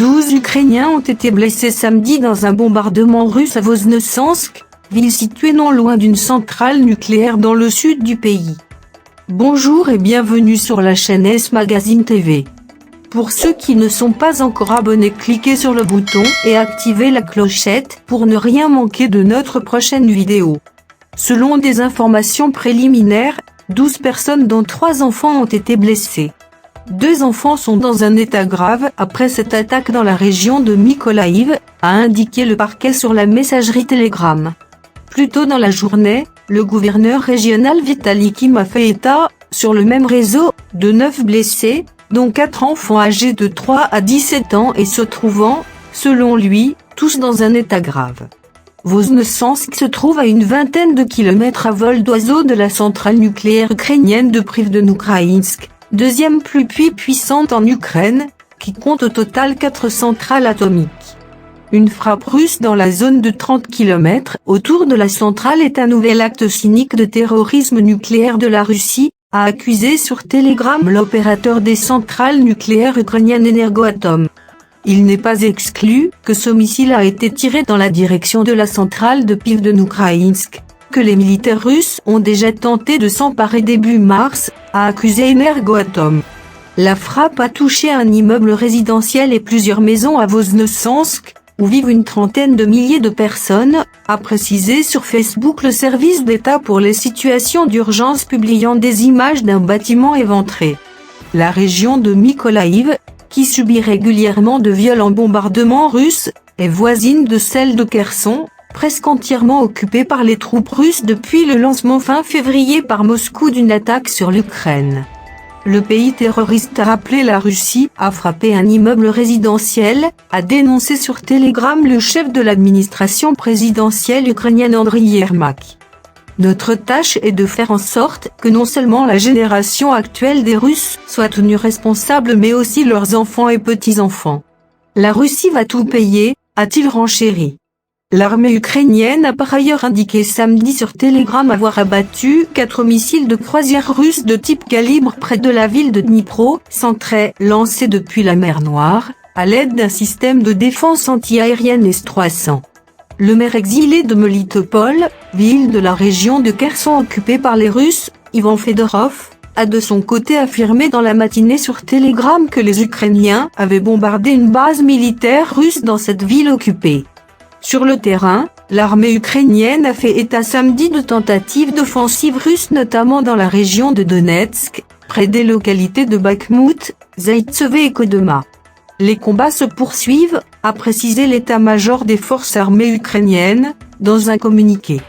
12 Ukrainiens ont été blessés samedi dans un bombardement russe à Voznesensk, ville située non loin d'une centrale nucléaire dans le sud du pays. Bonjour et bienvenue sur la chaîne S Magazine TV. Pour ceux qui ne sont pas encore abonnés, cliquez sur le bouton et activez la clochette pour ne rien manquer de notre prochaine vidéo. Selon des informations préliminaires, 12 personnes dont 3 enfants ont été blessés. 2 enfants sont dans un état grave après cette attaque dans la région de Mykolaïv, a indiqué le parquet sur la messagerie Telegram. Plus tôt dans la journée, le gouverneur régional Vitaly Kim a fait état, sur le même réseau, de 9 blessés, dont 4 enfants âgés de 3 à 17 ans et se trouvant, selon lui, tous dans un état grave. Voznesensk se trouve à une vingtaine de kilomètres à vol d'oiseau de la centrale nucléaire ukrainienne de Privdeno-Ukrainsk, deuxième plus puissante en Ukraine, qui compte au total 4 centrales atomiques. Une frappe russe dans la zone de 30 km autour de la centrale est un nouvel acte cynique de terrorisme nucléaire de la Russie, a accusé sur Telegram l'opérateur des centrales nucléaires ukrainiennes Energoatom. Il n'est pas exclu que ce missile a été tiré dans la direction de la centrale de Privdeno-Ukrainsk, que les militaires russes ont déjà tenté de s'emparer début mars, a accusé Energoatom. La frappe a touché un immeuble résidentiel et plusieurs maisons à Voznesensk, où vivent une trentaine de milliers de personnes, a précisé sur Facebook le service d'État pour les situations d'urgence publiant des images d'un bâtiment éventré. La région de Mykolaïv, qui subit régulièrement de violents bombardements russes, est voisine de celle de Kherson, presque entièrement occupée par les troupes russes depuis le lancement fin février par Moscou d'une attaque sur l'Ukraine. Le pays terroriste a rappelé la Russie a frappé un immeuble résidentiel, a dénoncé sur Telegram le chef de l'administration présidentielle ukrainienne Andriy Yermak. Notre tâche est de faire en sorte que non seulement la génération actuelle des Russes soit tenue responsable mais aussi leurs enfants et petits-enfants. La Russie va tout payer, a-t-il renchéri. L'armée ukrainienne a par ailleurs indiqué samedi sur Telegram avoir abattu 4 missiles de croisière russes de type calibre près de la ville de Dnipro, centrés lancés depuis la mer Noire, à l'aide d'un système de défense anti-aérienne S-300. Le maire exilé de Melitopol, ville de la région de Kherson occupée par les Russes, Ivan Fedorov, a de son côté affirmé dans la matinée sur Telegram que les Ukrainiens avaient bombardé une base militaire russe dans cette ville occupée. Sur le terrain, l'armée ukrainienne a fait état samedi de tentatives d'offensive russe notamment dans la région de Donetsk, près des localités de Bakhmout, Zaïtsev et Kodyma. Les combats se poursuivent, a précisé l'état-major des forces armées ukrainiennes, dans un communiqué.